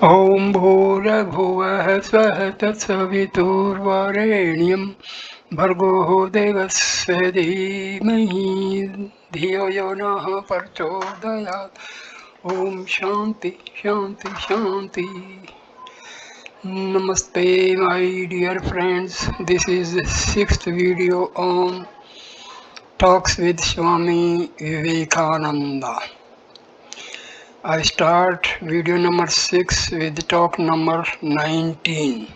ॐ भूर्भुवः स्वः तत्सवितुर्वरेण्यं भर्गो देवस्य धीमहि धियो यो नः प्रचोदयात्. ॐ शान्ति शान्ति शान्ति. Namaste, my dear friends. This is the sixth video on Talks with Swami Vivekananda. I start video number 6 with talk number 19.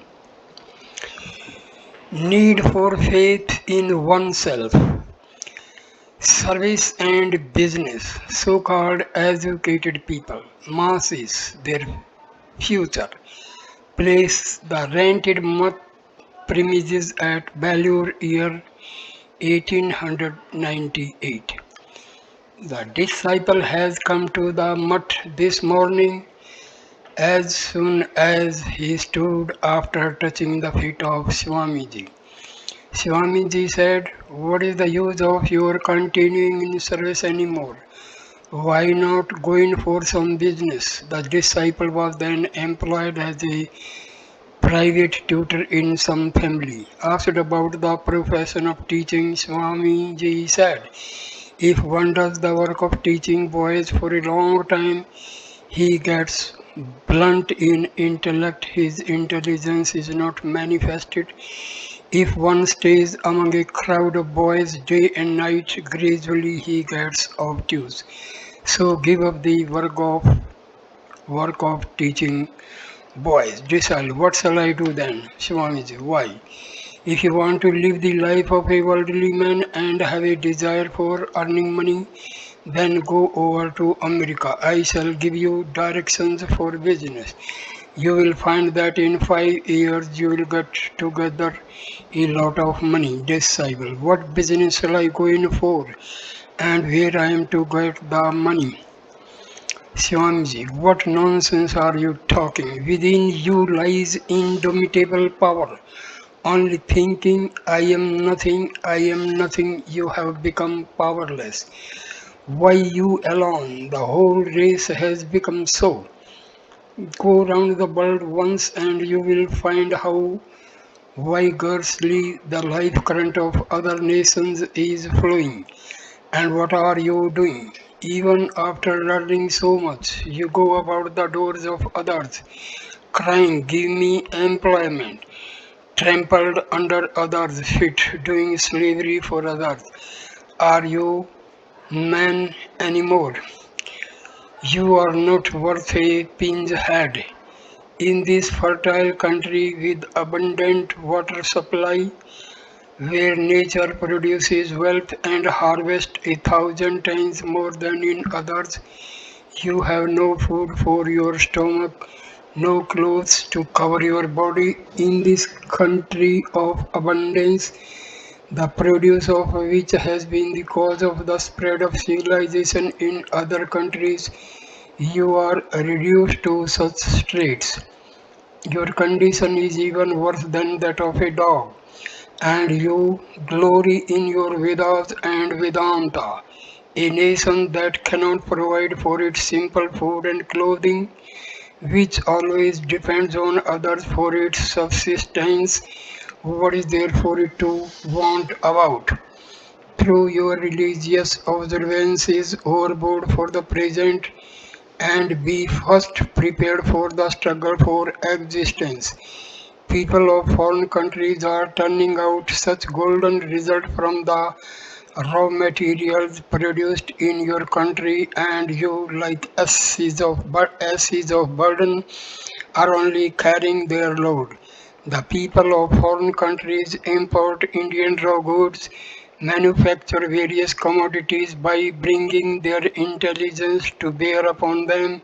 Need for faith in oneself. Service and business, so-called educated people, masses, their future. Place the rented mud premises at Balliol year 1898. The disciple has come to the mutt this morning as soon as he stood after touching the feet of Swamiji. Swamiji said, "What is the use of your continuing in service anymore? Why not going for some business?" The disciple was then employed as a private tutor in some family. Asked about the profession of teaching, Swamiji said, "If one does the work of teaching boys for a long time, he gets blunt in intellect, his intelligence is not manifested. If one stays among a crowd of boys day and night, gradually he gets obtuse. So give up the work of teaching boys." Disciple, what shall I do then? Swamiji, why? If you want to live the life of a worldly man and have a desire for earning money, then go over to America. I shall give you directions for business. You will find that in 5 years you will get together a lot of money. Disciple, what business shall I go in for? And where I am to get the money? Swamiji, what nonsense are you talking? Within you lies indomitable power. Only thinking, I am nothing, you have become powerless. Why you alone? The whole race has become so. Go round the world once and you will find how vigorously the life current of other nations is flowing. And what are you doing? Even after learning so much, you go about the doors of others, crying, "Give me employment," trampled under others' feet, doing slavery for others. Are you man anymore? You are not worth a pin's head. In this fertile country with abundant water supply, where nature produces wealth and harvest 1,000 times more than in others, you have no food for your stomach, no clothes to cover your body. In this country of abundance, the produce of which has been the cause of the spread of civilization in other countries, you are reduced to such straits. Your condition is even worse than that of a dog, and you glory in your Vedas and Vedanta. A nation that cannot provide for its simple food and clothing, which always depends on others for its subsistence, what is there for it to want about? Through your religious observances overboard for the present, and be first prepared for the struggle for existence. People of foreign countries are turning out such golden results from the raw materials produced in your country, and you, like asses of burden, are only carrying their load. The people of foreign countries import Indian raw goods, manufacture various commodities by bringing their intelligence to bear upon them,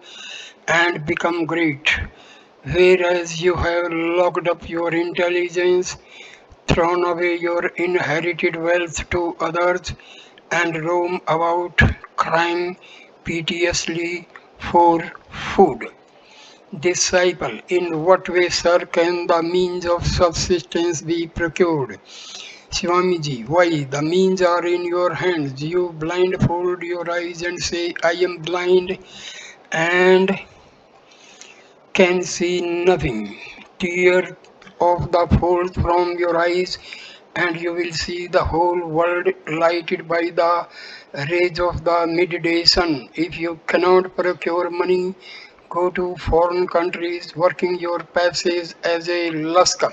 and become great. Whereas you have locked up your intelligence, thrown away your inherited wealth to others, and roam about crying piteously for food. Disciple, in what way, sir, can the means of subsistence be procured? Swamiji, why, the means are in your hands. You blindfold your eyes and say, "I am blind," and can see nothing. Tear of the fall from your eyes, and you will see the whole world lighted by the rays of the midday sun. If you cannot procure money, go to foreign countries working your passage as a laskar.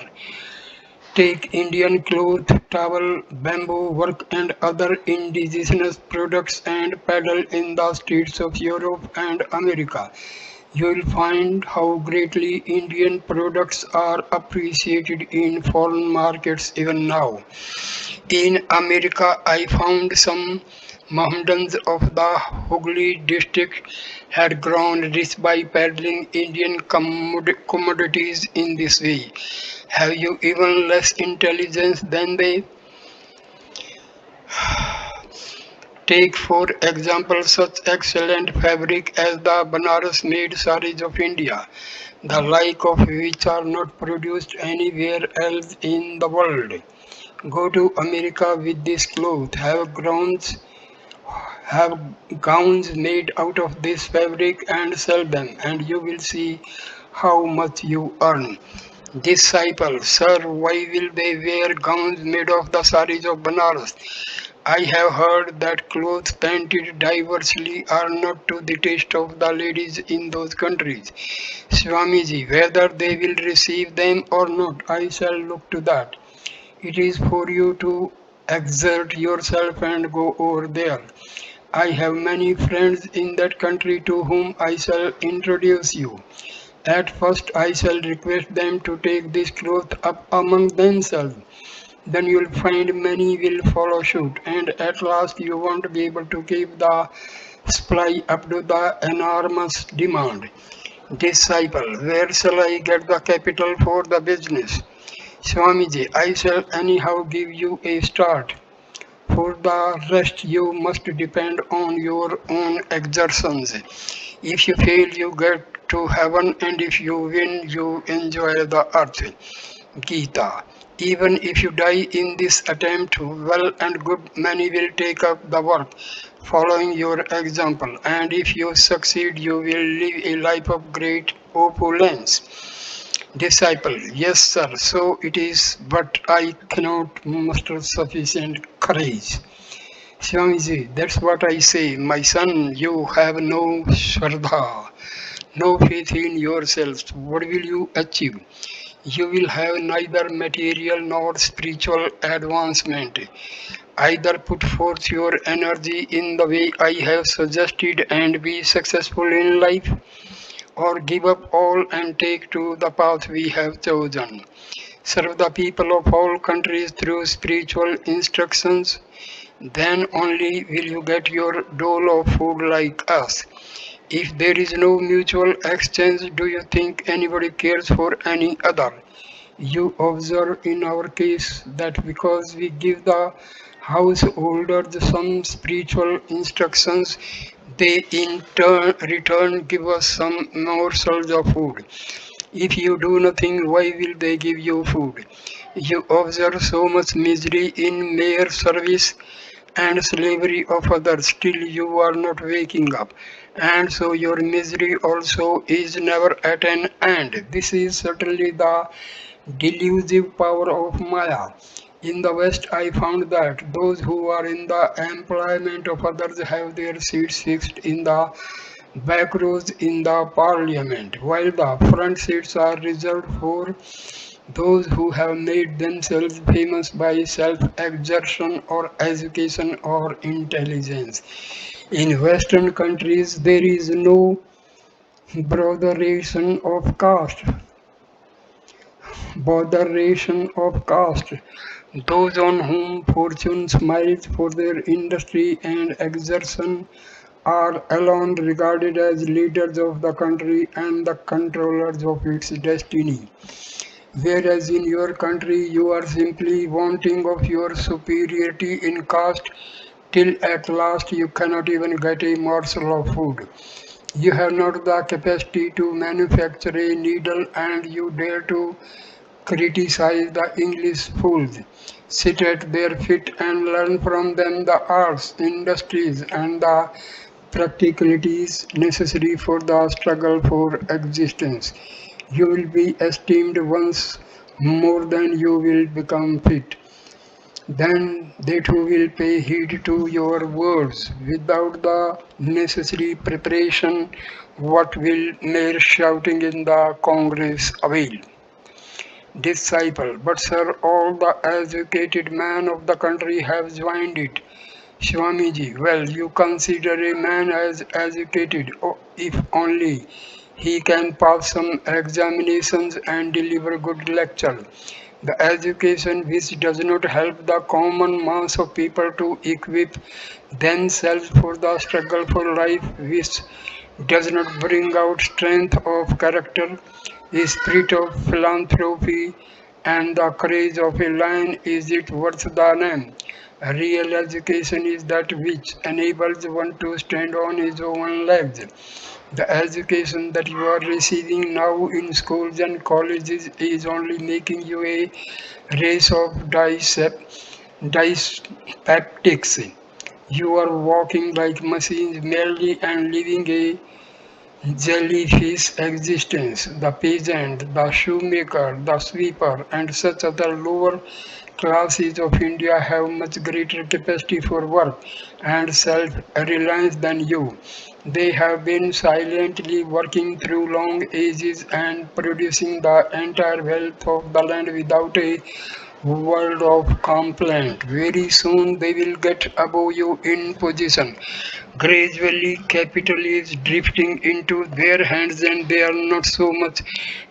Take Indian cloth, towel, bamboo work and other indigenous products and peddle in the streets of Europe and America. You will find how greatly Indian products are appreciated in foreign markets even now. In America, I found some Mohammedans of the Hooghly district had grown rich by peddling Indian commodities in this way. Have you even less intelligence than they? Take, for example, such excellent fabric as the Banaras made saris of India, the like of which are not produced anywhere else in the world. Go to America with this cloth, have gowns made out of this fabric and sell them, and you will see how much you earn. Disciple, sir, why will they wear gowns made of the saris of Banaras? I have heard that clothes painted diversely are not to the taste of the ladies in those countries. Swamiji, whether they will receive them or not, I shall look to that. It is for you to exert yourself and go over there. I have many friends in that country to whom I shall introduce you. At first I shall request them to take this cloth up among themselves. Then you'll find many will follow suit, and at last you won't be able to keep the supply up to the enormous demand. Disciple, where shall I get the capital for the business? Swamiji, I shall anyhow give you a start. For the rest, you must depend on your own exertions. If you fail, you get to heaven, and if you win, you enjoy the earth. Gita. Even if you die in this attempt, well and good, many will take up the work, following your example, and if you succeed, you will live a life of great opulence. Disciple, yes, sir, so it is, but I cannot muster sufficient courage. Swamiji, that's what I say. My son, you have no shraddha, no faith in yourself. What will you achieve? You will have neither material nor spiritual advancement. Either put forth your energy in the way I have suggested and be successful in life, or give up all and take to the path we have chosen. Serve the people of all countries through spiritual instructions, then only will you get your dole of food like us. If there is no mutual exchange, do you think anybody cares for any other? You observe in our case that because we give the householders some spiritual instructions, they in return give us some morsels of food. If you do nothing, why will they give you food? You observe so much misery in mere service and slavery of others, still you are not waking up. And so your misery also is never at an end. This is certainly the delusive power of Maya. In the West, I found that those who are in the employment of others have their seats fixed in the back rows in the parliament, while the front seats are reserved for those who have made themselves famous by self exertion or education or intelligence. In Western countries, there is no botheration of caste. Botheration of caste. Those on whom fortune smiles for their industry and exertion are alone regarded as leaders of the country and the controllers of its destiny. Whereas in your country you are simply wanting of your superiority in caste till at last you cannot even get a morsel of food. You have not the capacity to manufacture a needle and you dare to criticize the English fools. Sit at their feet and learn from them the arts, industries, and the practicalities necessary for the struggle for existence. You will be esteemed once more than you will become fit. Then they too will pay heed to your words. Without the necessary preparation, what will mere shouting in the Congress avail? Disciple, but sir, all the educated men of the country have joined it. Swamiji, well, you consider a man as educated if only he can pass some examinations and deliver good lecture. The education which does not help the common mass of people to equip themselves for the struggle for life, which does not bring out strength of character, a spirit of philanthropy, and the courage of a lion, is it worth the name? Real education is that which enables one to stand on his own legs. The education that you are receiving now in schools and colleges is only making you a race of dyspeptics. You are walking like machines merely and living a jellyfish existence. The peasant, the shoemaker, the sweeper, and such other lower classes of India have much greater capacity for work and self-reliance than you. They have been silently working through long ages and producing the entire wealth of the land without a word of complaint. Very soon they will get above you in position. Gradually, capital is drifting into their hands and they are not so much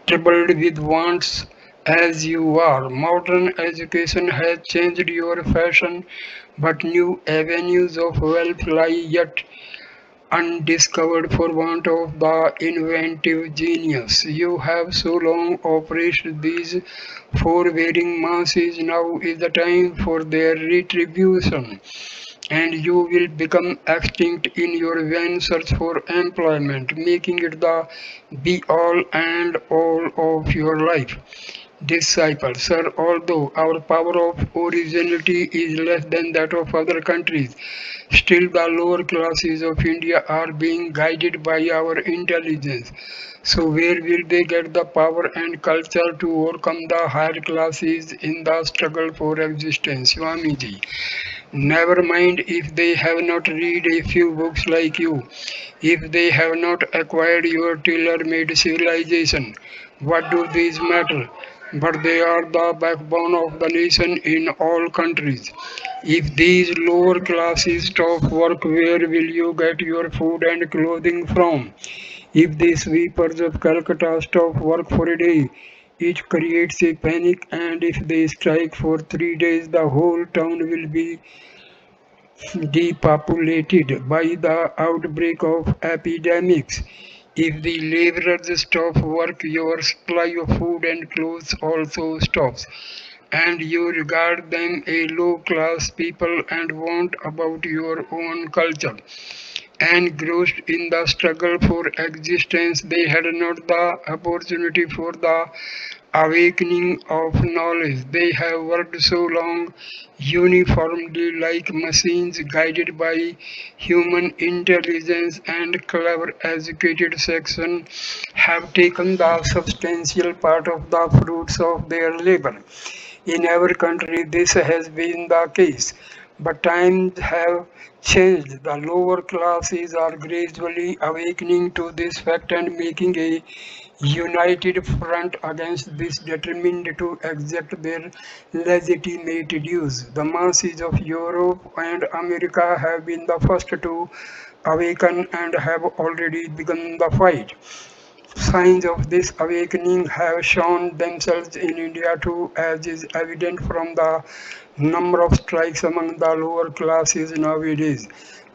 troubled with wants as you are. Modern education has changed your fashion, but new avenues of wealth lie yet undiscovered for want of the inventive genius. You have so long oppressed these forbearing masses, now is the time for their retribution, and you will become extinct in your vain search for employment, making it the be all and all of your life. Disciples, sir, although our power of originality is less than that of other countries, still the lower classes of India are being guided by our intelligence. So where will they get the power and culture to overcome the higher classes in the struggle for existence? Swamiji, never mind if they have not read a few books like you, if they have not acquired your tailor-made civilization. What do these matter? But they are the backbone of the nation in all countries. If these lower classes stop work, where will you get your food and clothing from? If the sweepers of Calcutta stop work for a day, it creates a panic, and if they strike for 3 days, the whole town will be depopulated by the outbreak of epidemics. If the laborers stop work, your supply of food and clothes also stops, and you regard them a low class people and want about your own culture. Engrossed in the struggle for existence, they had not the opportunity for the awakening of knowledge. They have worked so long uniformly like machines guided by human intelligence, and clever educated section have taken the substantial part of the fruits of their labor. In our country, this has been the case, but times have changed. The lower classes are gradually awakening to this fact and making a united front against this, determined to exact their legitimate dues. The masses of Europe and America have been the first to awaken and have already begun the fight. Signs of this awakening have shown themselves in India too, as is evident from the number of strikes among the lower classes nowadays.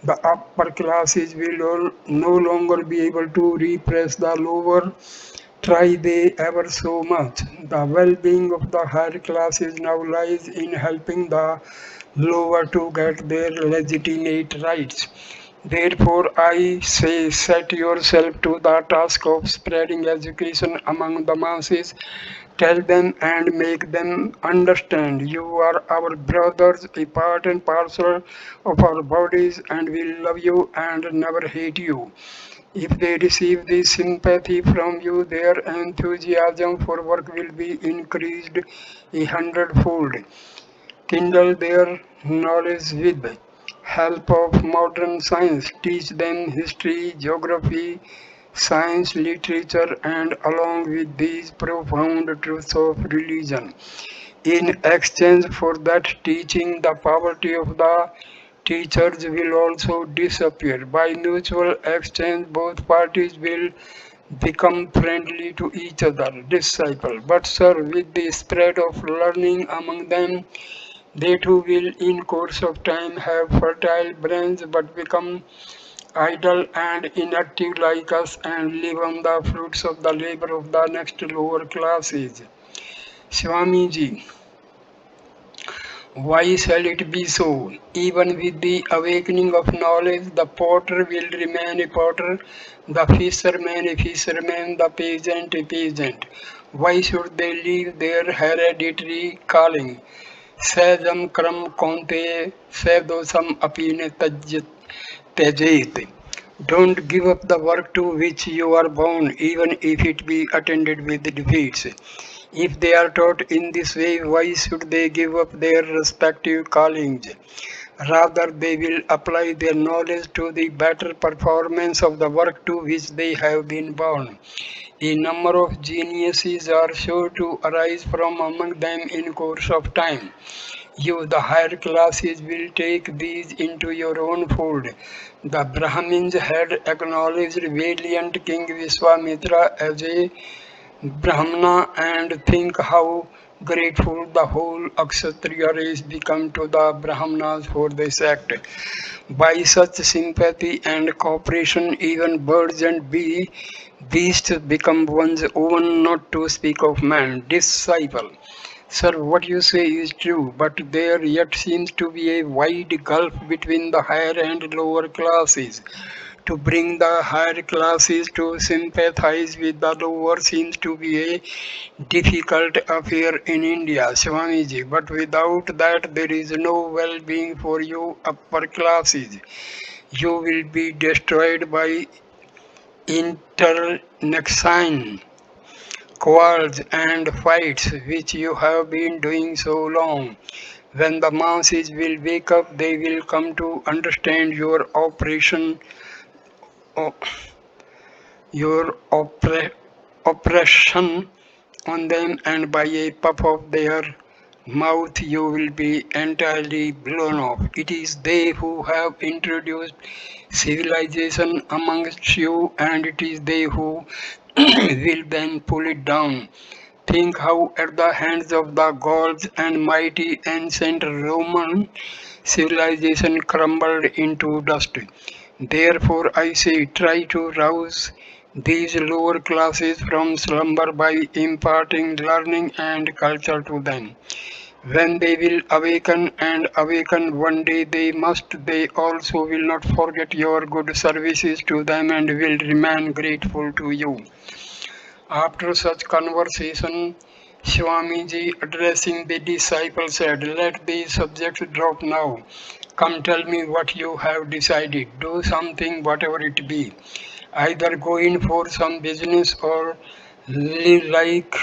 The upper classes will no longer be able to repress the lower, try they ever so much. The well-being of the higher classes now lies in helping the lower to get their legitimate rights. Therefore, I say, set yourself to the task of spreading education among the masses. Tell them and make them understand you are our brothers, a part and parcel of our bodies, and we love you and never hate you. If they receive this sympathy from you, their enthusiasm for work will be increased a hundredfold. Kindle their knowledge with help of modern science. Teach them history, geography, science, literature, and along with these profound truths of religion. In exchange for that teaching, the poverty of the teachers will also disappear. By mutual exchange, both parties will become friendly to each other, disciple. But sir, with the spread of learning among them, they too will in course of time have fertile brains but become idle and inactive like us and live on the fruits of the labor of the next lower classes. Swamiji, why shall it be so? Even with the awakening of knowledge, the potter will remain a potter, the fisherman a fisherman, the peasant a peasant. Why should they leave their hereditary calling? सहजम क्रम कौनते सैदोसम अपीने त्यजेत. Don't give up the work to which you are born, even if it be attended with defeats. If they are taught in this way, why should they give up their respective callings? Rather, they will apply their knowledge to the better performance of the work to which they have been born. A number of geniuses are sure to arise from among them in course of time. You, the higher classes, will take these into your own fold. The Brahmins had acknowledged valiant King Vishwamitra as a Brahmana, and think how grateful the whole Kshatriya race become to the Brahmanas for this act. By such sympathy and cooperation, even birds and beasts become one's own, not to speak of man. Disciple. Sir, what you say is true, but there yet seems to be a wide gulf between the higher and lower classes. To bring the higher classes to sympathize with the lower seems to be a difficult affair in India, Swamiji, but without that there is no well-being for you upper classes. You will be destroyed by internecine quarrels and fights which you have been doing so long. When the masses will wake up, they will come to understand o- your oppression on them, and by a puff of their mouth you will be entirely blown off. It is they who have introduced civilization amongst you, and it is they who will then pull it down. Think how, at the hands of the gods and mighty ancient Roman, civilization crumbled into dust. Therefore, I say, try to rouse these lower classes from slumber by imparting learning and culture to them. When they will awaken and awaken one day they also will not forget your good services to them and will remain grateful to you. After such conversation, Swamiji addressing the disciples said, let the subject drop now. Come tell me what you have decided. Do something, whatever it be. Either go in for some business or live like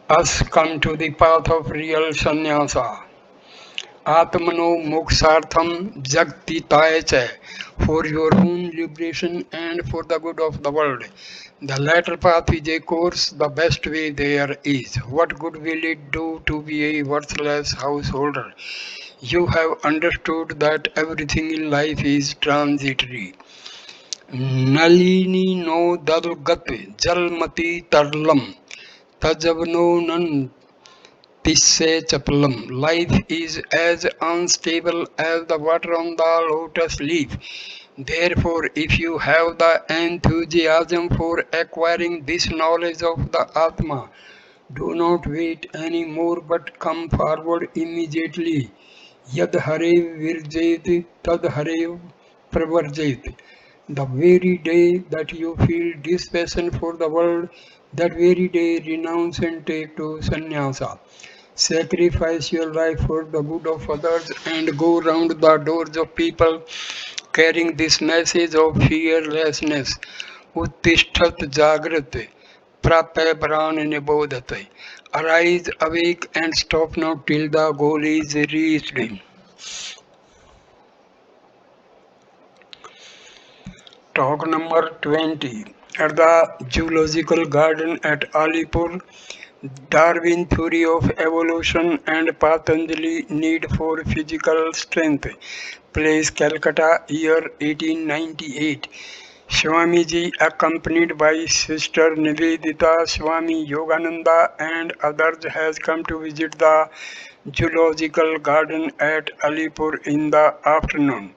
us, come to the path of real sannyasa. Atmano moksartham jagtitaya cha, for your own liberation and for the good of the world. The latter path is a course, the best way there is. What good will it do to be a worthless householder? You have understood that everything in life is transitory. Nalini no dalgat jalmati tarlam tajavno nan Pisse chapalam. Life is as unstable as the water on the lotus leaf. Therefore, if you have the enthusiasm for acquiring this knowledge of the Atma, do not wait any more but come forward immediately. Yad Hare Virjeti Tad Hare Pravarjeti. The very day that you feel dispassion for the world, that very day renounce and take to sannyasa. Sacrifice your life for the good of others and go round the doors of people carrying this message of fearlessness. Uttishtat Jagrate, Prapya Pran Nibodhate. Arise, awake, and stop not till the goal is reached. Talk number 20. At the Zoological Garden at Alipur, Darwin theory of evolution and Patanjali need for physical strength. Place Calcutta, year 1898. Swamiji, accompanied by Sister Nivedita, Swami Yogananda, and others, has come to visit the zoological garden at Alipur in the afternoon.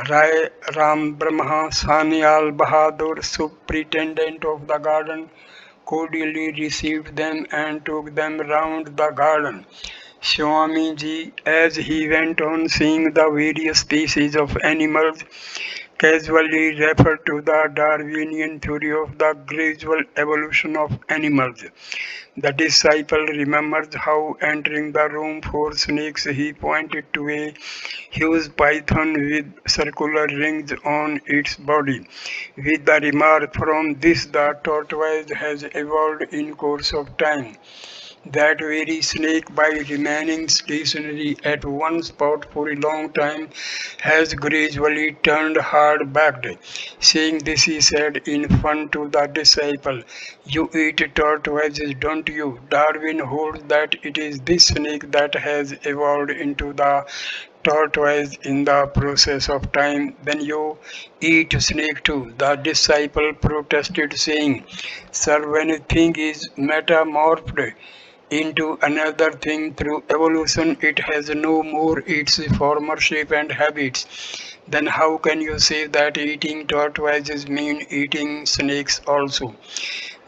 Rai Ram Brahma Sanyal Bahadur, superintendent of the garden, cordially received them and took them round the garden. Swamiji, as he went on seeing the various species of animals, casually referred to the Darwinian theory of the gradual evolution of animals. The disciple remembers how, entering the room for snakes, he pointed to a huge python with circular rings on its body, with the remark, "From this the tortoise has evolved in course of time." That very snake, by remaining stationary at one spot for a long time, has gradually turned hard-backed. Saying this, he said in fun to the disciple, "You eat tortoises, don't you? Darwin holds that it is this snake that has evolved into the tortoise in the process of time. Then you eat snake too." The disciple protested, saying, "Sir, when a thing is metamorphed into another thing through evolution, it has no more its former shape and habits. Then how can you say that eating tortoises mean eating snakes also?"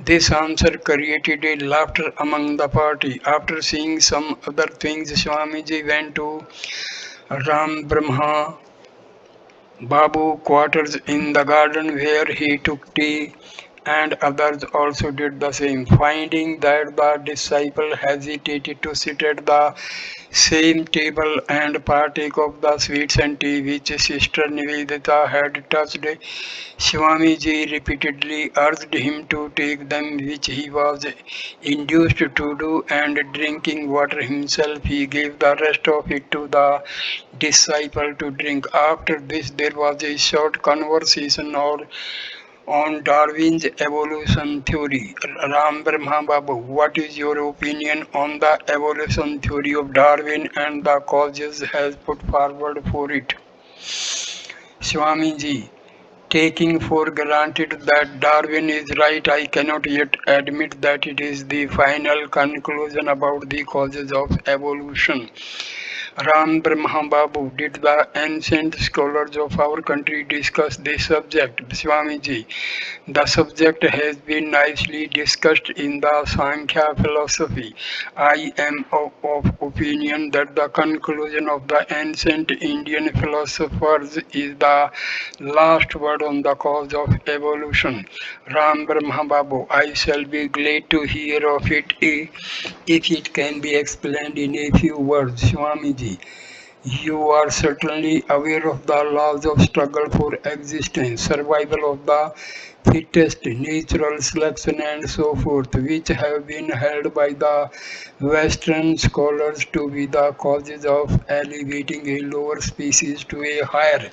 This answer created a laughter among the party. After seeing some other things, Swamiji went to Ram Brahma Babu quarters in the garden, where he took tea, and others also did the same. Finding that the disciple hesitated to sit at the same table and partake of the sweets and tea which Sister Nivedita had touched, Swamiji repeatedly urged him to take them, which he was induced to do, and drinking water himself, he gave the rest of it to the disciple to drink. After this, there was a short conversation on Darwin's evolution theory. Ram Brahma Babu, what is your opinion on the evolution theory of Darwin and the causes has put forward for it? Swamiji, taking for granted that Darwin is right, I cannot yet admit that it is the final conclusion about the causes of evolution. Ram Brahma Babu, did the ancient scholars of our country discuss this subject? Swamiji, the subject has been nicely discussed in the Sankhya philosophy. I am of opinion that the conclusion of the ancient Indian philosophers is the last word on the cause of evolution. Ram Brahma Babu, I shall be glad to hear of it if it can be explained in a few words. Swamiji, you are certainly aware of the laws of struggle for existence, survival of the fittest, natural selection, and so forth, which have been held by the Western scholars to be the causes of elevating a lower species to a higher.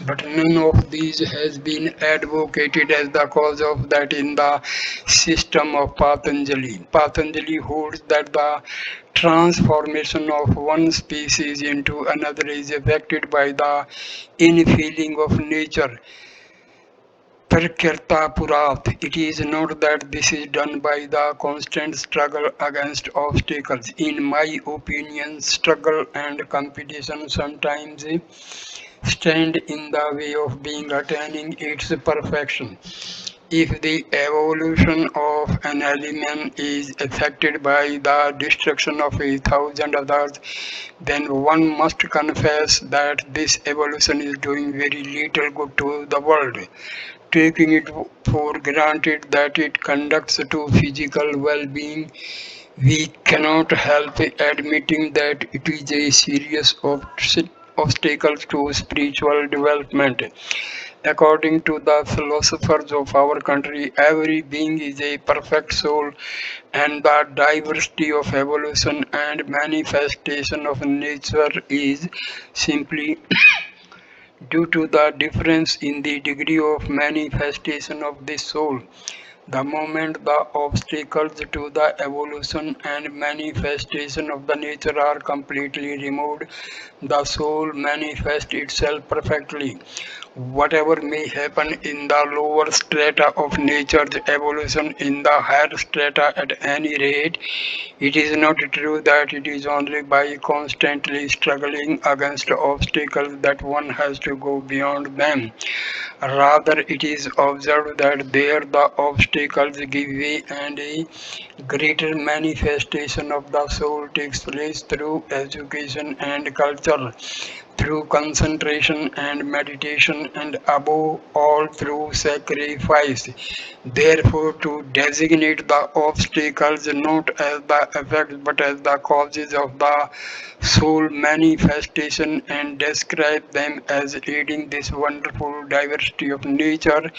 But none of these has been advocated as the cause of that in the system of Patanjali. Patanjali holds that the transformation of one species into another is effected by the infilling of nature. Prakirta Purat. It is not that this is done by the constant struggle against obstacles. In my opinion, struggle and competition sometimes stand in the way of being attaining its perfection. If the evolution of an element is affected by the destruction of a thousand others, then one must confess that this evolution is doing very little good to the world. Taking it for granted that it conducts to physical well-being, we cannot help admitting that it is a serious obstacle to spiritual development. According to the philosophers of our country, every being is a perfect soul, and the diversity of evolution and manifestation of nature is simply due to the difference in the degree of manifestation of the soul. The moment the obstacles to the evolution and manifestation of the nature are completely removed, the soul manifests itself perfectly. Whatever may happen in the lower strata of nature's evolution in the higher strata at any rate, it is not true that it is only by constantly struggling against obstacles that one has to go beyond them. Rather, it is observed that there the obstacles give way and a greater manifestation of the soul takes place through education and culture, through concentration and meditation, and above all through sacrifice. Therefore, to designate the obstacles not as the effects but as the causes of the soul manifestation and describe them as aiding this wonderful diversity of nature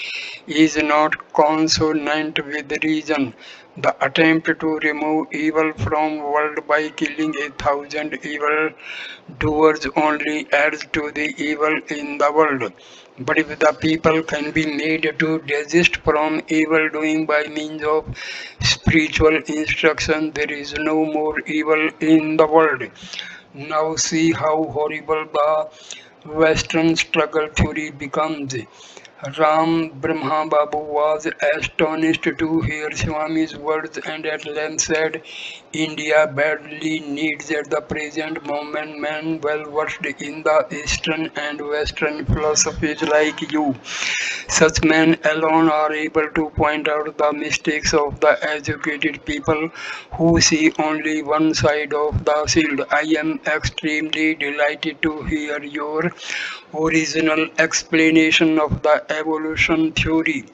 is not consonant with reason. The attempt to remove evil from world by killing a thousand evil doers only adds to the evil in the world. But if the people can be made to desist from evil doing by means of spiritual instruction, there is no more evil in the world. Now see how horrible the Western struggle theory becomes. Ram Brahma Babu was astonished to hear Swami's words and at length said, India badly needs at the present moment men well versed in the Eastern and Western philosophies like you. Such men alone are able to point out the mistakes of the educated people who see only one side of the shield. I am extremely delighted to hear your original explanation of the evolution theory.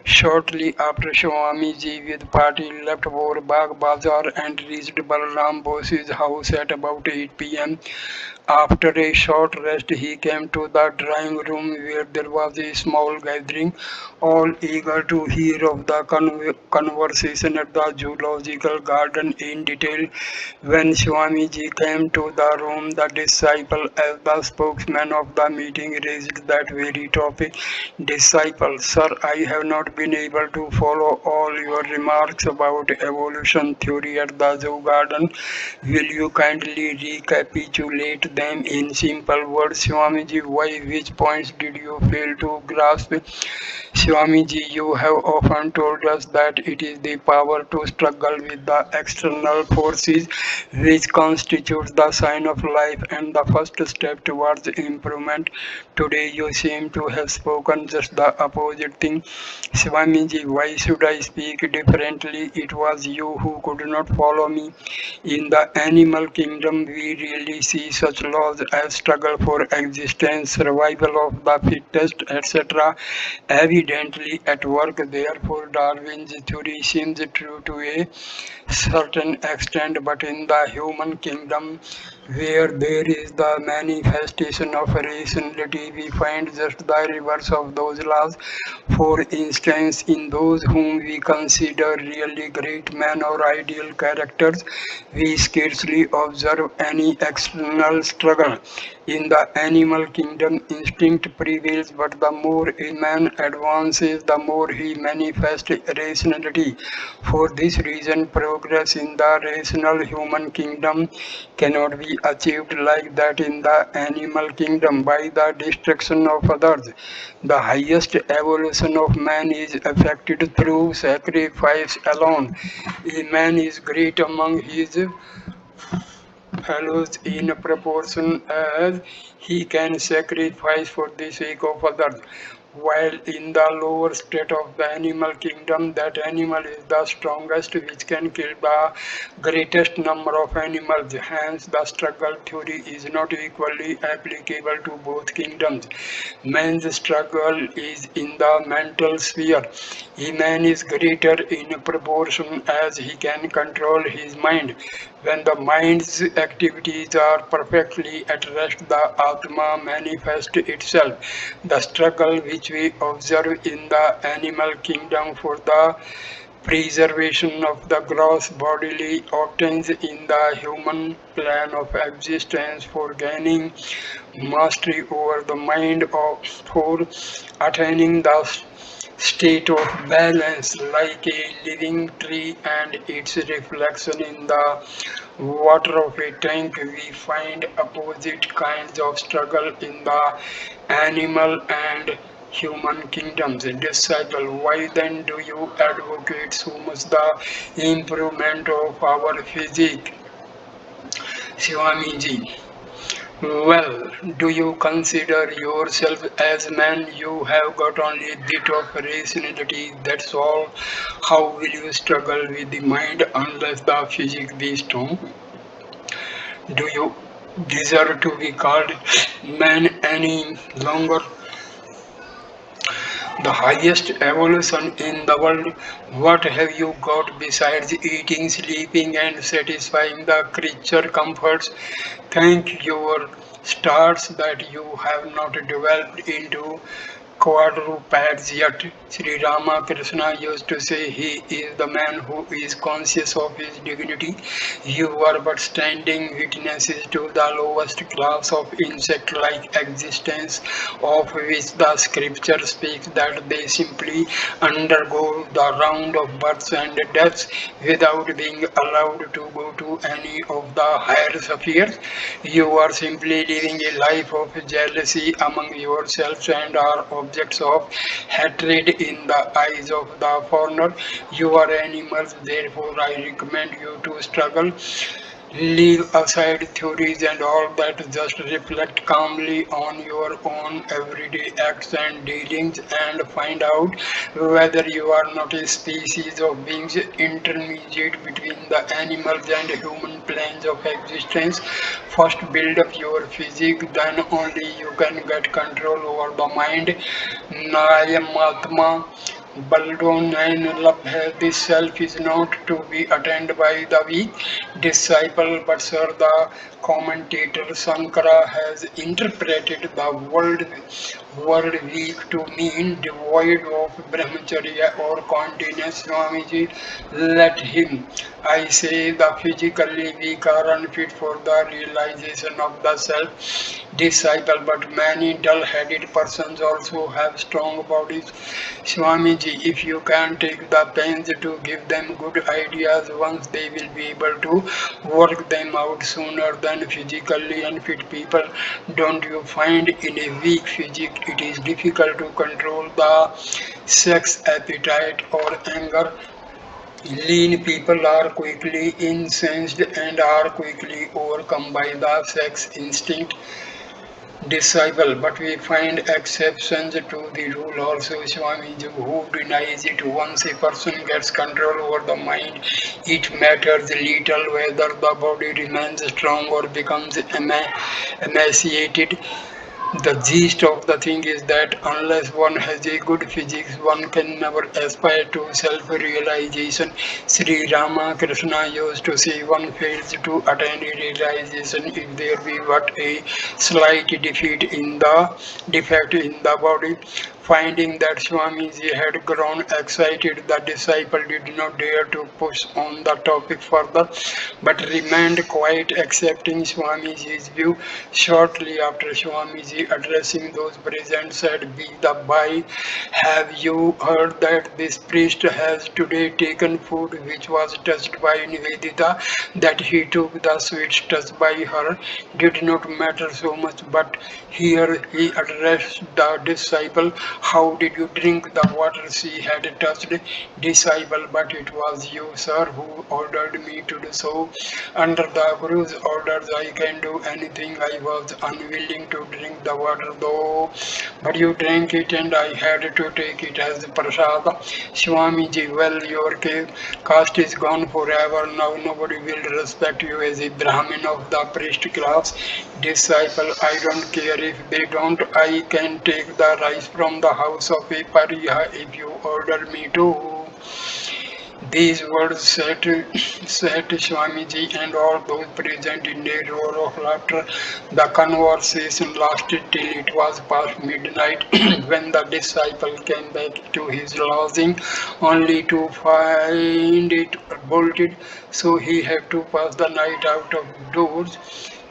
Shortly after Swamiji with party left for Bagh Bazar and reached Balaram Bose's house at about 8 p.m. After a short rest, he came to the drawing room where there was a small gathering, all eager to hear of the conversation at the zoological garden in detail. When Swamiji came to the room, the disciple, as the spokesman of the meeting, raised that very topic. Disciple, sir, I have not been able to follow all your remarks about evolution theory at the zoo garden. Will you kindly recapitulate them in simple words, Swamiji? Why, which points did you fail to grasp? Swamiji, you have often told us that it is the power to struggle with the external forces which constitutes the sign of life and the first step towards improvement. Today you seem to have spoken just the opposite thing. Swamiji, why should I speak differently? It was you who could not follow me. In the animal kingdom, we really see such laws as struggle for existence, survival of the fittest, etc., evidently at work. Therefore, Darwin's theory seems true to a certain extent, but in the human kingdom, where there is the manifestation of rationality, we find just the reverse of those laws. For instance, in those whom we consider really great men or ideal characters, we scarcely observe any external struggle. In the animal kingdom, instinct prevails, but the more a man advances, the more he manifests rationality. For this reason, progress in the rational human kingdom cannot be achieved like that in the animal kingdom by the destruction of others. The highest evolution of man is effected through sacrifice alone. A man is great among his fellows in proportion as he can sacrifice for the sake of others. while in the lower state of the animal kingdom, that animal is the strongest, which can kill the greatest number of animals. Hence, the struggle theory is not equally applicable to both kingdoms. Man's struggle is in the mental sphere. A man is greater in proportion as he can control his mind. When the mind's activities are perfectly at rest, the Atma manifests itself. The struggle which we observe in the animal kingdom for the preservation of the gross bodily obtains in the human plan of existence for gaining mastery over the mind of for attaining the state of balance like a living tree and its reflection in the water of a tank. We find opposite kinds of struggle in the animal and human kingdoms. Disciple, why then do you advocate so much the improvement of our physique? Swamiji, well, do you consider yourself as man? You have got only a bit of rationality, that's all. How will you struggle with the mind unless the physique be strong? Do you deserve to be called man any longer? The highest evolution in the world. What have you got besides eating, sleeping, and satisfying the creature comforts? Thank your stars that you have not developed into quadrupeds yet. Sri Ramakrishna used to say he is the man who is conscious of his dignity. You are but standing witnesses to the lowest class of insect-like existence of which the scripture speaks, that they simply undergo the round of births and deaths without being allowed to go to any of the higher spheres. You are simply living a life of jealousy among yourselves and are objects of hatred in the eyes of the foreigner. You are animals, therefore I recommend you to struggle. Leave aside theories and all that, just reflect calmly on your own everyday acts and dealings and find out whether you are not a species of beings intermediate between the animals and human planes of existence. First build up your physique, then only you can get control over the mind. Nayam Atma Baldon and Labh, this self is not to be attained by the weak disciple, but sir, the commentator Sankara has interpreted the word weak to mean devoid of brahmacharya or continence. Swamiji, let him. I say the physically weak are unfit for the realization of the self. Disciple, but many dull-headed persons also have strong bodies. Swamiji, if you can take the pains to give them good ideas, once they will be able to work them out sooner than physically unfit people. Don't you find in a weak physique it is difficult to control the sex appetite or anger? Lean people are quickly incensed and are quickly overcome by the sex instinct. Disciple, but we find exceptions to the rule also. Swamiji, who denies it? Once a person gets control over the mind, it matters little whether the body remains strong or becomes emaciated. The gist of the thing is that unless one has a good physics, one can never aspire to self-realization. Sri Ramakrishna used to say one fails to attain realization if there be but a slight defect in the body. Finding that Swamiji had grown excited, the disciple did not dare to push on the topic further, but remained quiet, accepting Swamiji's view. Shortly after, Swamiji, addressing those present, said, "Be the by, have you heard that this priest has today taken food which was touched by Nivedita, that he took the sweets touched by her did not matter so much, but here he addressed the disciple, How did you drink the water she had touched? Disciple, but it was you, sir, who ordered me to do so. Under the Guru's orders, I can do anything. I was unwilling to drink the water though, but you drank it and I had to take it as prasad. Swamiji, well, your caste is gone forever. Now nobody will respect you as a Brahmin of the priest class. Disciple, I don't care if they don't. I can take the rice from the house of a pariah if you order me to. These words set Swamiji and all those present in a roar of laughter. The conversation lasted till it was past midnight when the disciple came back to his lodging only to find it bolted, so he had to pass the night out of doors.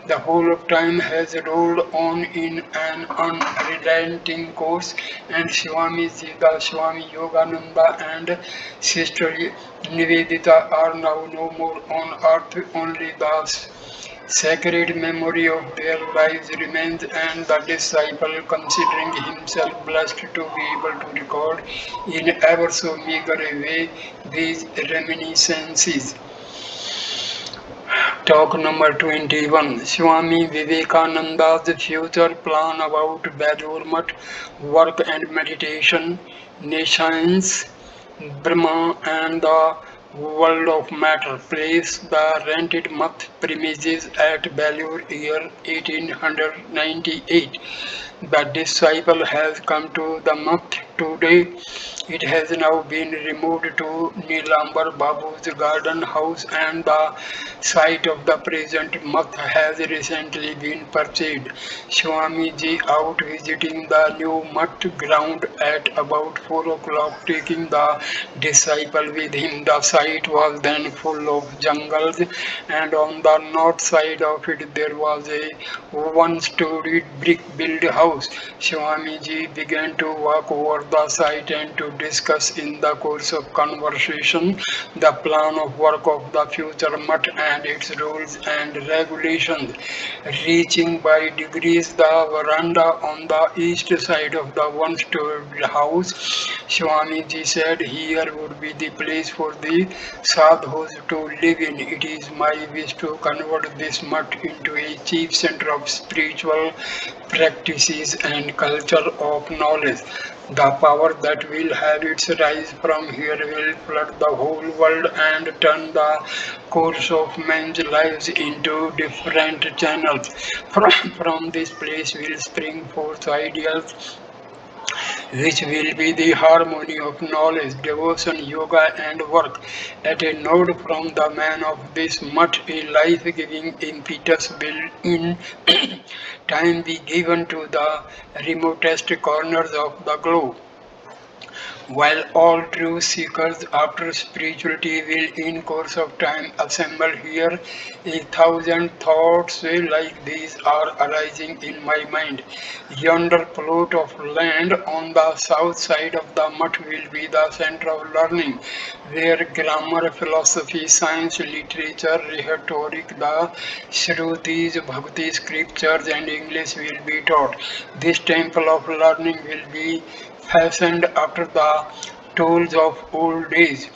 The whole of time has rolled on in an unrelenting course, and Swami Siddha, Swami Yogananda, and Sister Nivedita are now no more on earth. Only the sacred memory of their lives remains, and the disciple, considering himself blessed to be able to record in ever so meager a way these reminiscences. Talk number 21. Swami Vivekananda's future plan about Belur Mutt, work and meditation, nations, Brahma and the world of matter. Place the rented mutt premises at Belur year 1898. The disciple has come to the mutt today. It has now been removed to Nilambar Babu's garden house, and the site of the present mutt has recently been purchased. Swamiji out visiting the new mutt ground at about 4 o'clock, taking the disciple with him. The site was then full of jungles, and on the north side of it there was a one-storied brick-built house. Swamiji began to walk over the site and to discuss in the course of conversation the plan of work of the future mutt and its rules and regulations. Reaching by degrees the veranda on the east side of the one-storied house, Swamiji said here would be the place for the sadhus to live in. It is my wish to convert this mutt into a chief center of spiritual practices and culture of knowledge. The power that will have its rise from here will flood the whole world and turn the course of men's lives into different channels. From this place will spring forth ideals which will be the harmony of knowledge, devotion, yoga, and work. At a nod from the man of this mutt, a life-giving impetus will in time be given to the remotest corners of the globe. While all true seekers after spirituality will in course of time assemble here, a thousand thoughts like these are arising in my mind. Yonder plot of land on the south side of the mutt will be the center of learning, where grammar, philosophy, science, literature, rhetoric, the Shrutis, Bhakti scriptures and English will be taught. This temple of learning will be fashioned after the tools of old days.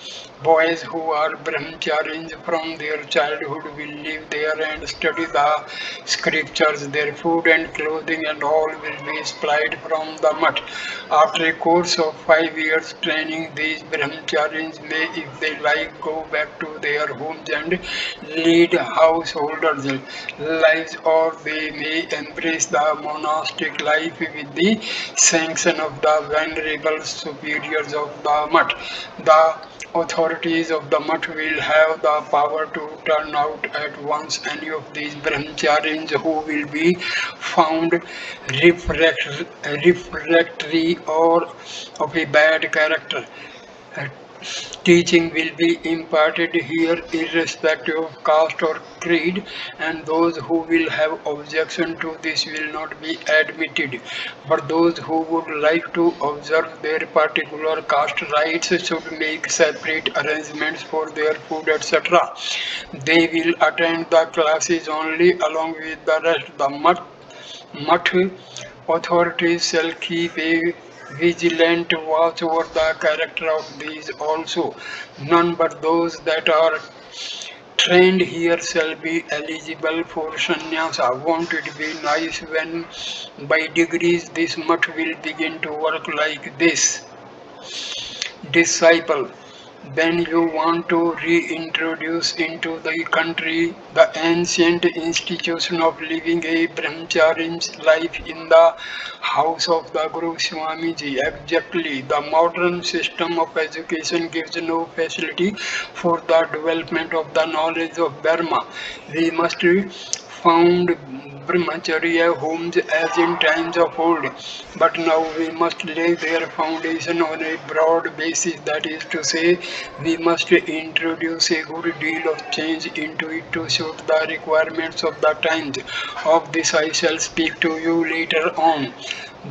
Boys who are brahmacharis from their childhood will live there and study the scriptures. Their food and clothing and all will be supplied from the mutt. After a course of 5 years training, these brahmacharis may, if they like, go back to their homes and lead householders' lives, or they may embrace the monastic life with the sanction of the venerable superiors of the mutt. The authorities of the mutt will have the power to turn out at once any of these brahmacharis who will be found refractory or of a bad character. Uh, Teaching will be imparted here irrespective of caste or creed, and those who will have objection to this will not be admitted. But those who would like to observe their particular caste rights should make separate arrangements for their food, etc. They will attend the classes only along with the rest. The mutt authorities shall keep a vigilant watch over the character of these also. None but those that are trained here shall be eligible for sannyasa. Won't it be nice when by degrees this mutt will begin to work like this? Disciple, when you want to reintroduce into the country the ancient institution of living a brahmachari's life in the house of the Guru Swamiji. Exactly, the modern system of education gives no facility for the development of the knowledge of Dharma. We must found brahmacharya homes as in times of old, but now we must lay their foundation on a broad basis. That is to say, we must introduce a good deal of change into it to suit the requirements of the times. Of this I shall speak to you later on.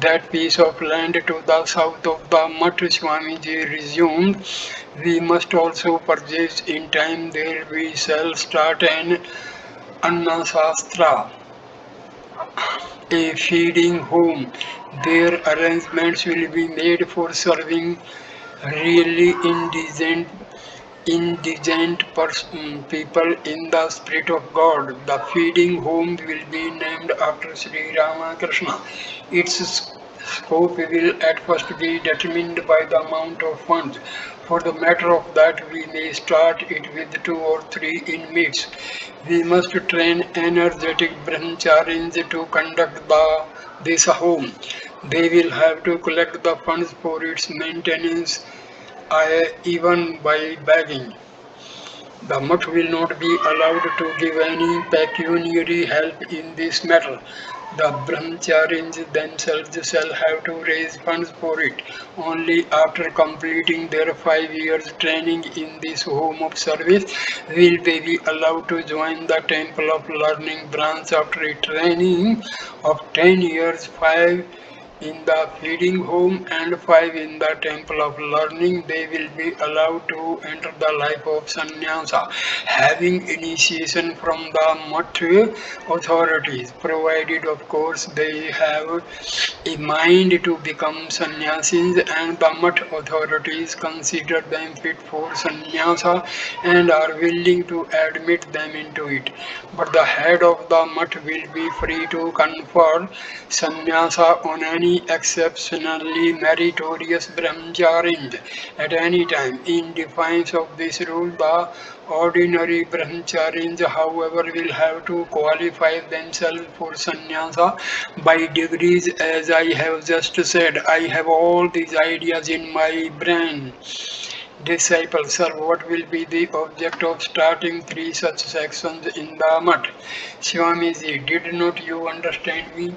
That piece of land to the south of the Mutt Swamiji resumed, we must also purchase in time. There we shall start an Annasastra, a feeding home. Their arrangements will be made for serving really people in the spirit of God. The feeding home will be named after Sri Ramakrishna. Its scope will at first be determined by the amount of funds. For the matter of that, we may start it with 2 or 3 inmates. We must train energetic brahmacharis to conduct this home. They will have to collect the funds for its maintenance, even by begging. The mutt will not be allowed to give any pecuniary help in this matter. The brahmacharis themselves shall have to raise funds for it. Only after completing their 5 years training in this home of service will they be allowed to join the temple of learning branch after a training of 10 years, 5 in the feeding home and 5 in the temple of learning. They will be allowed to enter the life of sannyasa, having initiation from the mutt authorities, provided of course they have a mind to become sannyasis and the mutt authorities consider them fit for sannyasa and are willing to admit them into it. But the head of the mutt will be free to confer sannyasa on any exceptionally meritorious brahmacharin at any time. In defiance of this rule, the ordinary brahmacharis, however, will have to qualify themselves for sannyasa by degrees, as I have just said. I have all these ideas in my brain. Disciples, sir, what will be the object of starting 3 such sections in the mutt? Swamiji, did not you understand me?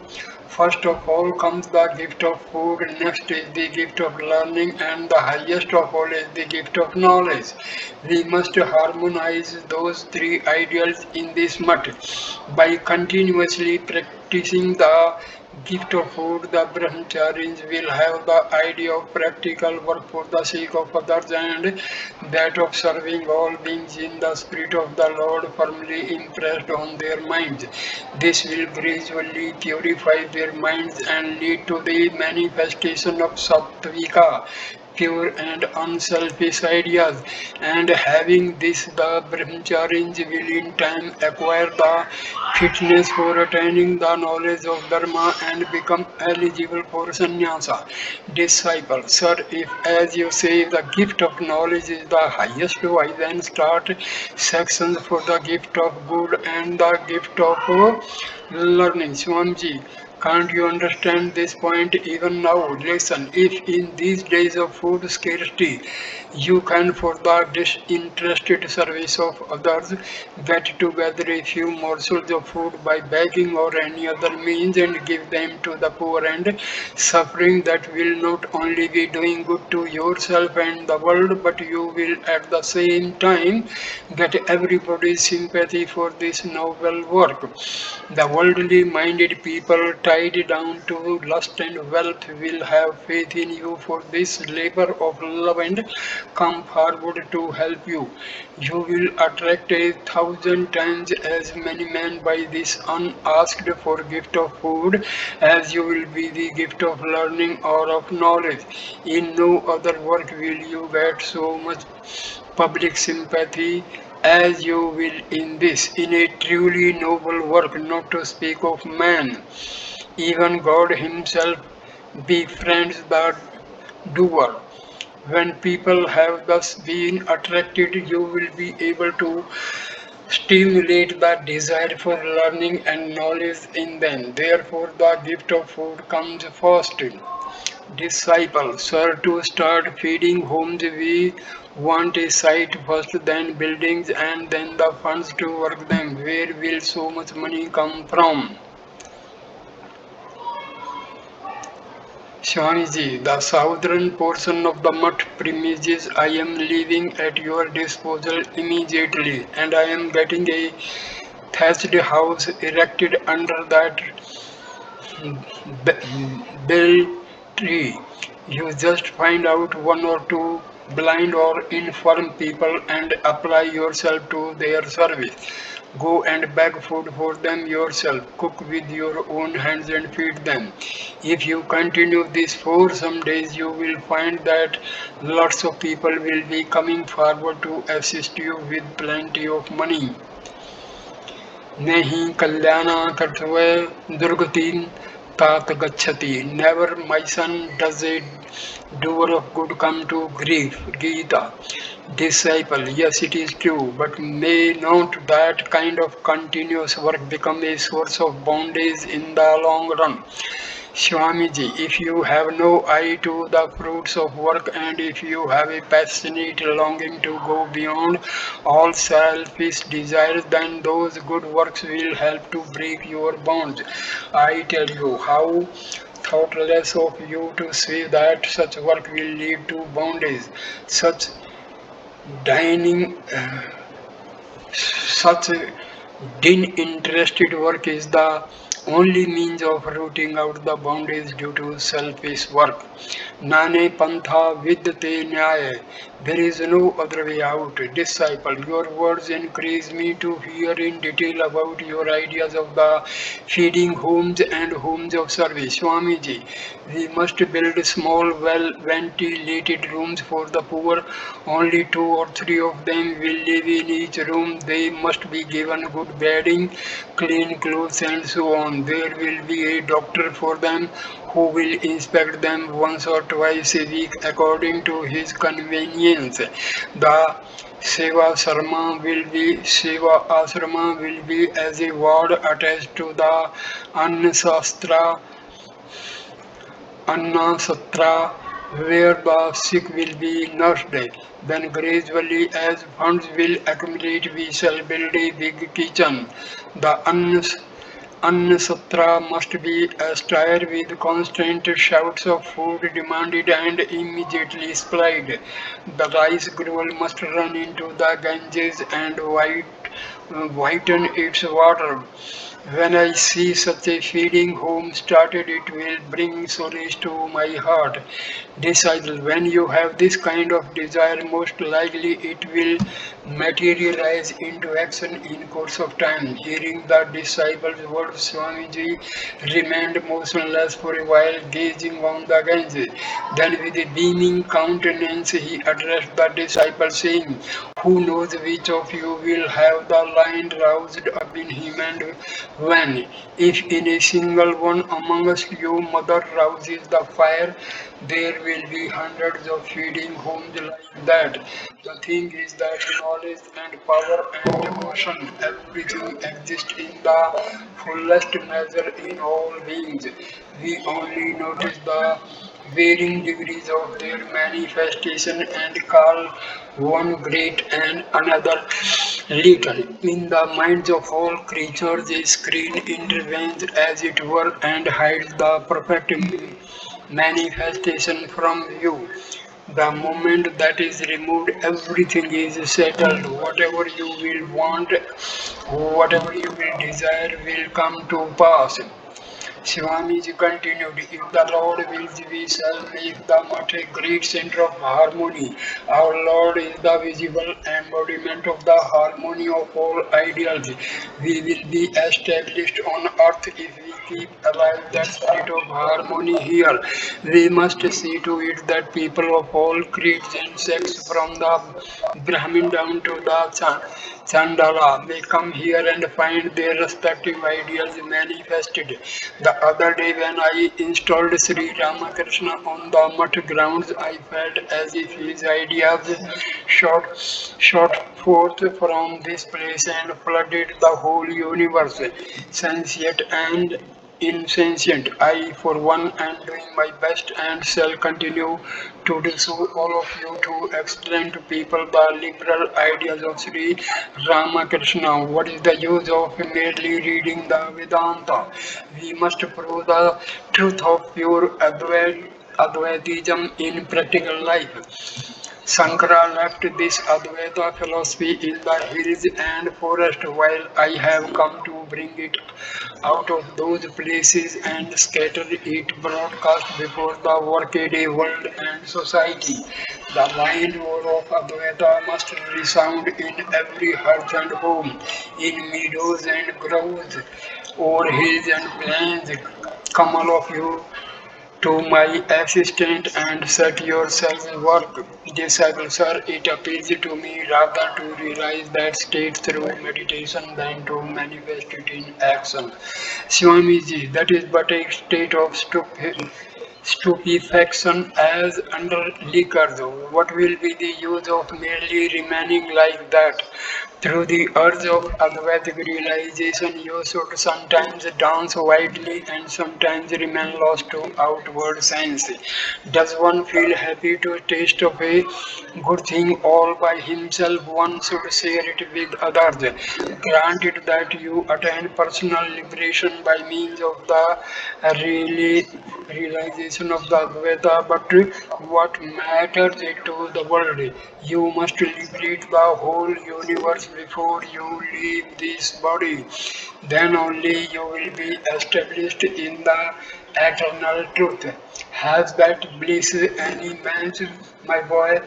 First of all comes the gift of food, next is the gift of learning, and the highest of all is the gift of knowledge. We must harmonize those 3 ideals in this mutt by continuously practicing the gift of food. The brahmacharis will have the idea of practical work for the sake of others and that of serving all beings in the spirit of the Lord firmly impressed on their minds. This will gradually purify their minds and lead to the manifestation of sattvika, pure and unselfish ideas, and having this the brahmacharis will in time acquire the fitness for attaining the knowledge of dharma and become eligible for sannyasa. Disciple, sir, if as you say the gift of knowledge is the highest, why then start sections for the gift of good and the gift of learning? Swamiji, can't you understand this point even now? Listen, if in these days of food scarcity you can, for the disinterested service of others, get together a few morsels of food by begging or any other means and give them to the poor and suffering, that will not only be doing good to yourself and the world, but you will at the same time get everybody's sympathy for this noble work. The worldly minded people tied down to lust and wealth will have faith in you for this labor of love and come forward to help you. You will attract 1,000 times as many men by this unasked for gift of food as you will be the gift of learning or of knowledge. In no other work will you get so much public sympathy as you will in this, in a truly noble work, not to speak of man. Even God Himself befriends the doer. When people have thus been attracted, you will be able to stimulate the desire for learning and knowledge in them. Therefore, the gift of food comes first. Disciples, sir, to start feeding homes, we want a site first, then buildings, and then the funds to work them. Where will so much money come from? Swamiji, the southern portion of the mutt premises I am leaving at your disposal immediately, and I am getting a thatched house erected under that bill tree. You just find out one or two blind or infirm people and apply yourself to their service. Go and beg food for them yourself. Cook with your own hands and feed them. If you continue this for some days, you will find that lots of people will be coming forward to assist you with plenty of money. Nehi kalyana tatve durgatin tat gachati. Never, my son, does a doer of good come to grief. Gita. Disciple, yes, it is true, but may not that kind of continuous work become a source of bondage in the long run? Swamiji, if you have no eye to the fruits of work and if you have a passionate longing to go beyond all selfish desires, then those good works will help to break your bonds. I tell you, how thoughtless of you to say that such work will lead to bondage. Such dining such disinterested work is the only means of rooting out the bondage due to selfish work. Nane pantha vidyate nyaya. There is no other way out. Disciple, your words increase me to hear in detail about your ideas of the feeding homes and homes of service. Swamiji, we must build small, well ventilated rooms for the poor. Only two or three of them will live in each room. They must be given good bedding, clean clothes, and so on. There will be a doctor for them who will inspect them once or twice a week according to his convenience. The Seva Asrama will be as a ward attached to the Annasastra Anna Satra, where the sick will be nursed. Then gradually, as funds will accumulate, we shall build a big kitchen. The Annasatra must be austere with constant shouts of food demanded and immediately supplied. The rice gruel must run into the Ganges and whiten its water. When I see such a feeding home started, it will bring solace to my heart. Disciple, when you have this kind of desire, most likely it will materialize into action in course of time. Hearing the disciple's words, Swamiji remained motionless for a while, gazing on the Ganges. Then, with a beaming countenance, he addressed the disciple, saying, "Who knows which of you will have the lion roused up in him and when? If in a single one among us your mother rouses the fire, there will be hundreds of feeding homes like that. The thing is that knowledge and power and devotion, everything exists in the fullest measure in all beings. We only notice the varying degrees of their manifestation and call one great and another little. In the minds of all creatures, a screen intervenes as it were and hides the perfect manifestation from view. The moment that is removed, everything is settled. Whatever you will want, whatever you will desire will come to pass. Swamiji continued, if the Lord wills, we shall make the mutt a great center of harmony. Our Lord is the visible embodiment of the harmony of all ideals. We will be established on earth if we keep alive that spirit of harmony here. We must see to it that people of all creeds and sects, from the Brahmin down to the Chandala, may come here and find their respective ideals manifested. The other day when I installed Sri Ramakrishna on the mutt grounds, I felt as if his ideas shot forth from this place and flooded the whole universe, sentient and insentient. I, for one, am doing my best and shall continue to do so. All of you to explain to people the liberal ideas of Sri Ramakrishna. What is the use of merely reading the Vedanta? We must prove the truth of pure Advaitism in practical life. Sankara left this Advaita philosophy in the hills and forest, while I have come to bring it out of those places and scatter it broadcast before the workaday world and society. The line roar of Advaita must resound in every hearth and home, in meadows and groves, over hills and plains. Come all of you to my assistant and set yourself work. Disciple, sir, it appears to me rather to realize that state through meditation than to manifest it in action. Swamiji, that is but a state of stupefaction as under liquors. What will be the use of merely remaining like that? Through the urge of Advaitic realization, you should sometimes dance widely and sometimes remain lost to outward sense. Does one feel happy to taste of a good thing all by himself? One should share it with others. Granted that you attain personal liberation by means of the really realization of the Advaita, but what matters it to the world? You must liberate the whole universe before you leave this body. Then only you will be established in the eternal truth. Has that bliss any means, my boy?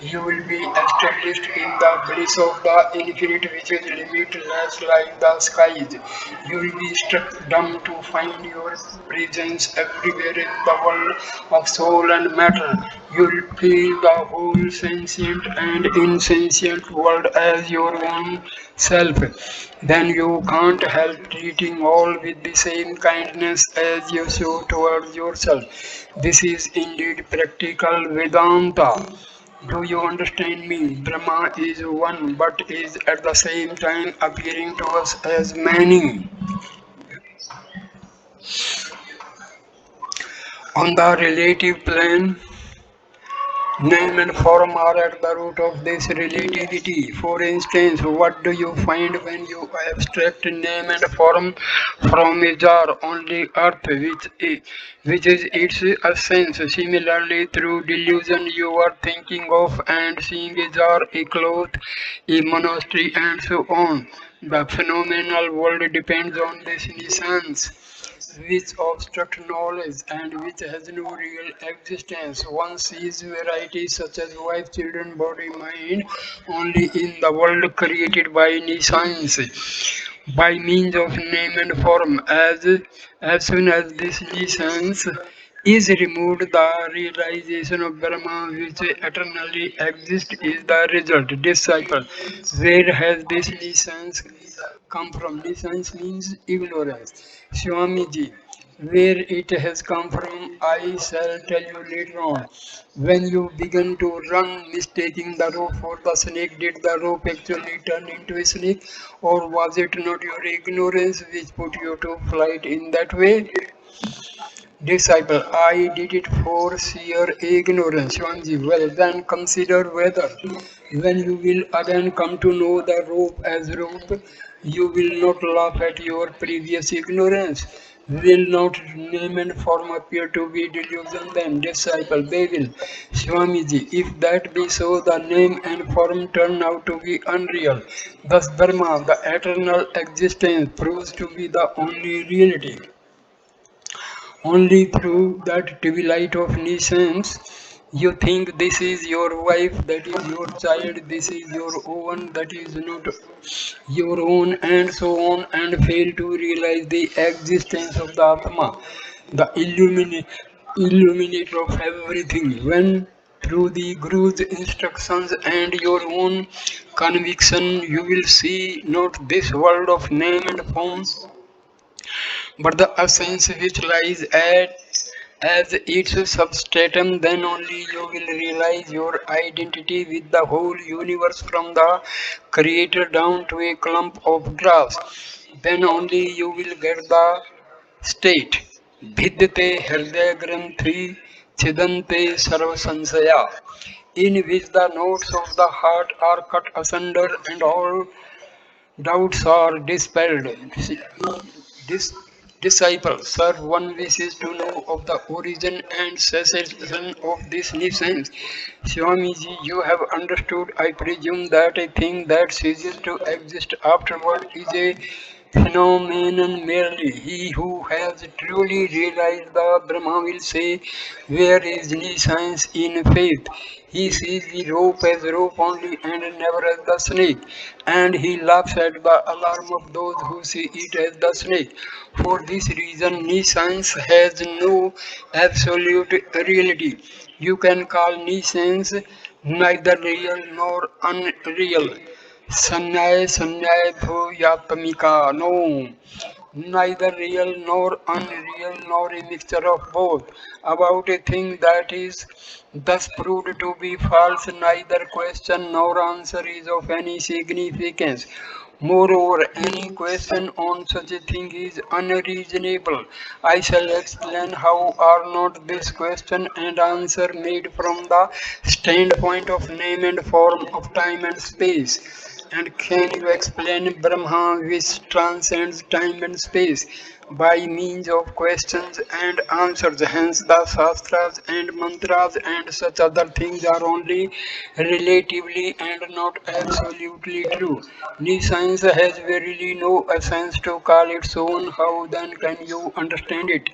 You will be established in the bliss of the infinite, which is limitless like the skies. You will be struck dumb to find your presence everywhere in the world of soul and matter. You will feel the whole sentient and insentient world as your own self. Then you can't help treating all with the same kindness as you show towards yourself. This is indeed practical Vedanta. Do you understand me? Brahma is one but is at the same time appearing to us as many. On the relative plane, name and form are at the root of this relativity. For instance, what do you find when you abstract name and form from a jar? Only earth, which is its essence. Similarly, through delusion, you are thinking of and seeing a jar, a cloth, a monastery, and so on. The phenomenal world depends on this essence which obstruct knowledge and which has no real existence. One sees varieties such as wife, children, body, mind only in the world created by science by means of name and form. As soon as this license is removed, the realization of Brahma, which eternally exists, is the result. Disciple, where has this license come from? License means ignorance. Swamiji, where it has come from, I shall tell you later on. When you began to run, mistaking the rope for the snake, did the rope actually turn into a snake, or was it not your ignorance which put you to flight in that way? Disciple, I did it for sheer ignorance. Swanji, well then consider whether when you will again come to know the rope as rope, you will not laugh at your previous ignorance. Will not name and form appear to be delusion then? Disciple, they will. Swamiji, if that be so, the name and form turn out to be unreal. Thus Dharma, the eternal existence, proves to be the only reality. Only through that twilight of nations you think this is your wife, that is your child, this is your own, that is not your own, and so on, and fail to realize the existence of the Atma, the illuminator of everything. When through the Guru's instructions and your own conviction, you will see not this world of name and form, but the essence which lies as its substratum, then only you will realize your identity with the whole universe from the creator down to a clump of grass. Then only you will get the state. Bhidyate hridaya granthi chidante sarva sansaya, in which the notes of the heart are cut asunder and all doubts are dispelled. Dis- Disciple, sir, one wishes to know of the origin and cessation of this nuisance. Swamiji, you have understood, I presume, that a thing that ceases to exist afterward is a phenomenon merely. He who has truly realized the Brahma will say, where is science in faith? He sees the rope as rope only and never as the snake, and he laughs at the alarm of those who see it as the snake. For this reason, science has no absolute reality. You can call science neither real nor unreal. Sanyaya sanyaya bhuyatmika. No, neither real nor unreal nor a mixture of both. About a thing that is thus proved to be false, neither question nor answer is of any significance. Moreover, any question on such a thing is unreasonable. I shall explain how are not this question and answer made from the standpoint of name and form of time and space. And can you explain Brahma which transcends time and space by means of questions and answers? Hence, the Shastras and mantras and such other things are only relatively and not absolutely true. Ni science has verily no essence to call its own. How then can you understand it?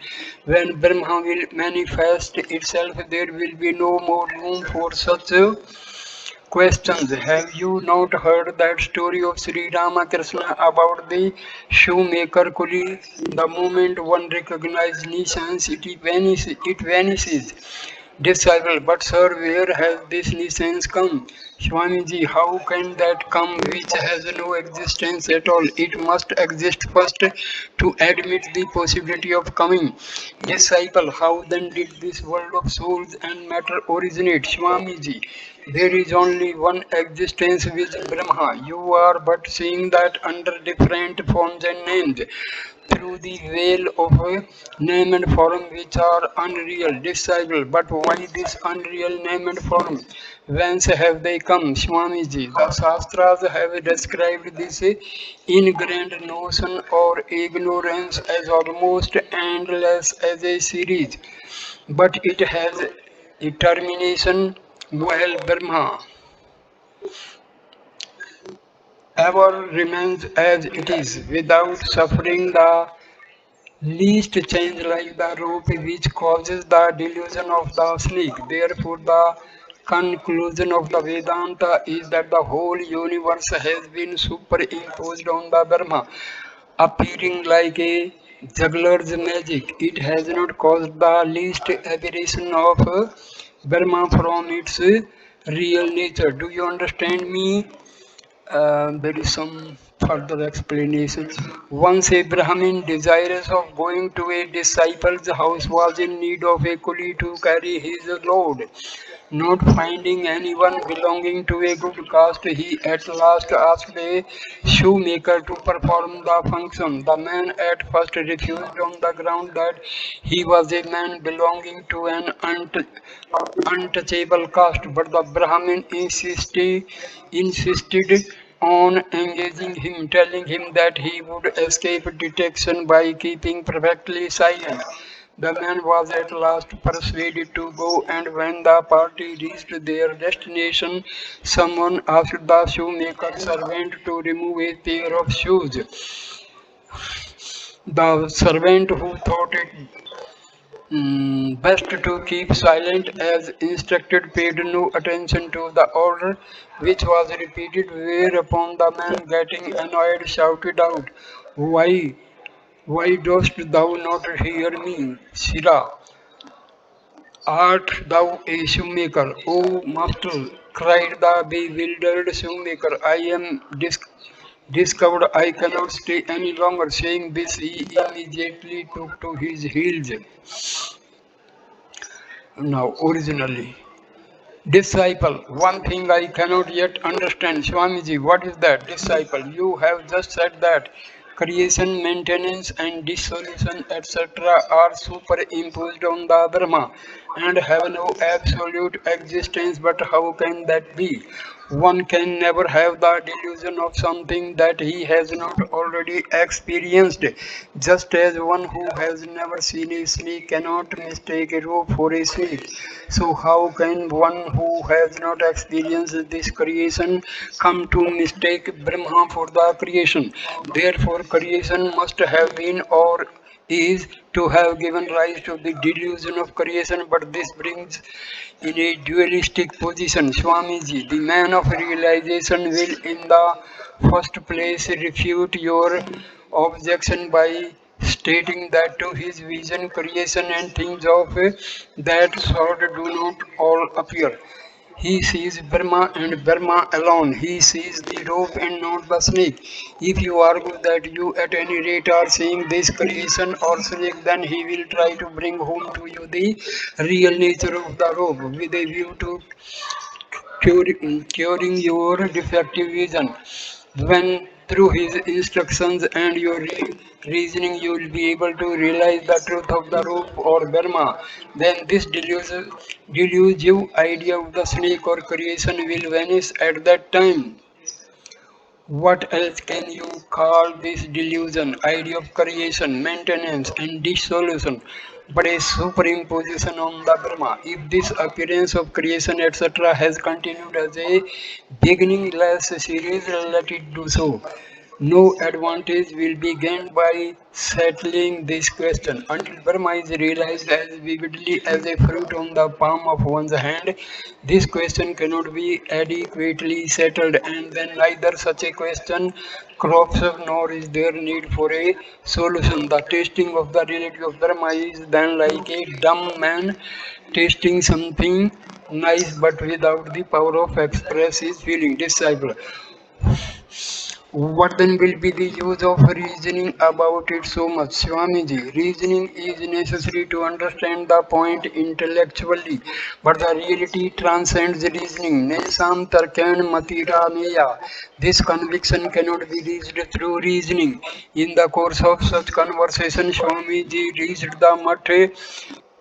When Brahma will manifest itself, there will be no more room for such questions. Have you not heard that story of Sri Ramakrishna about the shoemaker coolie? The moment one recognizes nuisance, it vanishes. Disciple, but sir, where has this nuisance come? Swamiji, how can that come which has no existence at all? It must exist first to admit the possibility of coming. Disciple, how then did this world of souls and matter originate? Swamiji, there is only one existence which Brahma. You are but seeing that under different forms and names through the veil of a name and form which are unreal. Disciple, but why this unreal name and form? Whence have they come? Swamiji, the Shastras have described this ingrained notion or ignorance as almost endless as a series, but it has a termination while Brahma ever remains as it is without suffering the least change, like the rope which causes the delusion of the snake. Therefore, the conclusion of the Vedanta is that the whole universe has been superimposed on the Brahma, appearing like a juggler's magic. It has not caused the least aberration of Brahma from its real nature. Do you understand me? There is some further explanation. Once a Brahmin, desirous of going to a disciple's house, was in need of a coolie to carry his load. Not finding anyone belonging to a good caste, he at last asked a shoemaker to perform the function. The man at first refused on the ground that he was a man belonging to an untouchable caste, but the Brahmin insisted on engaging him, telling him that he would escape detection by keeping perfectly silent. The man was at last persuaded to go, and when the party reached their destination, someone asked the shoemaker servant to remove a pair of shoes. The servant, who thought it Best to keep silent as instructed, paid no attention to the order, which was repeated, whereupon the man, getting annoyed, shouted out, Why, why dost thou not hear me? Sira, art thou a shoemaker? O master, cried the bewildered shoemaker, I am discovered I cannot stay any longer. Saying this, he immediately took to his heels. Now, originally. Disciple, one thing I cannot yet understand. Swamiji, what is that? Disciple, you have just said that creation, maintenance, and dissolution, etc., are superimposed on the Brahma and have no absolute existence. But how can that be? One can never have the delusion of something that he has not already experienced, just as one who has never seen a snake cannot mistake a rope for a snake. So, how can one who has not experienced this creation come to mistake Brahma for the creation? Therefore, creation must have been or is to have given rise to the delusion of creation, but this brings in a dualistic position. Swamiji, the man of realization, will in the first place refute your objection by stating that to his vision, creation and things of that sort do not all appear. He sees Burma and Burma alone. He sees the rope and not the snake. If you argue that you at any rate are seeing this creation or snake, then he will try to bring home to you the real nature of the rope with a view to curing your defective vision. When through his instructions and your reasoning you will be able to realize the truth of the rope or Burma, then this delusive idea of the snake or creation will vanish at that time. What else can you call this delusion, idea of creation, maintenance, and dissolution, but a superimposition on the Brahma? If this appearance of creation, etc., has continued as a beginningless series, let it do so. No advantage will be gained by settling this question. Until Brahma is realized as vividly as a fruit on the palm of one's hand, this question cannot be adequately settled, and then neither such a question crops up nor is there need for a solution. The tasting of the reality of Brahma is then like a dumb man tasting something nice but without the power of express his feeling. Disciple, what then will be the use of reasoning about it so much? Swamiji, reasoning is necessary to understand the point intellectually, but the reality transcends reasoning. Nesam tarkan matira meya. This conviction cannot be reached through reasoning. In the course of such conversation, Swamiji reached the matter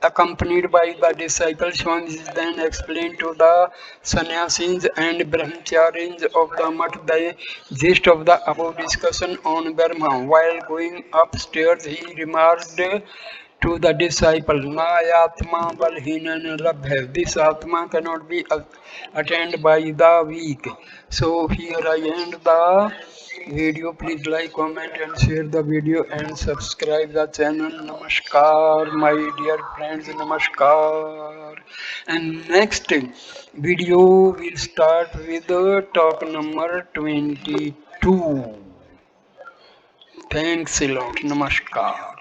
accompanied by the disciples. Swami then explained to the sannyasis and brahmacharis of the mutt the gist of the above discussion on Brahma. While going upstairs, he remarked to the disciple, Nayatma balhinan labhya. This Atma cannot be attained by the weak. So here I end the video. Please like, comment and share the video and subscribe the channel. Namaskar my dear friends, namaskar. And next video will start with talk number 22. Thanks a lot. Namaskar.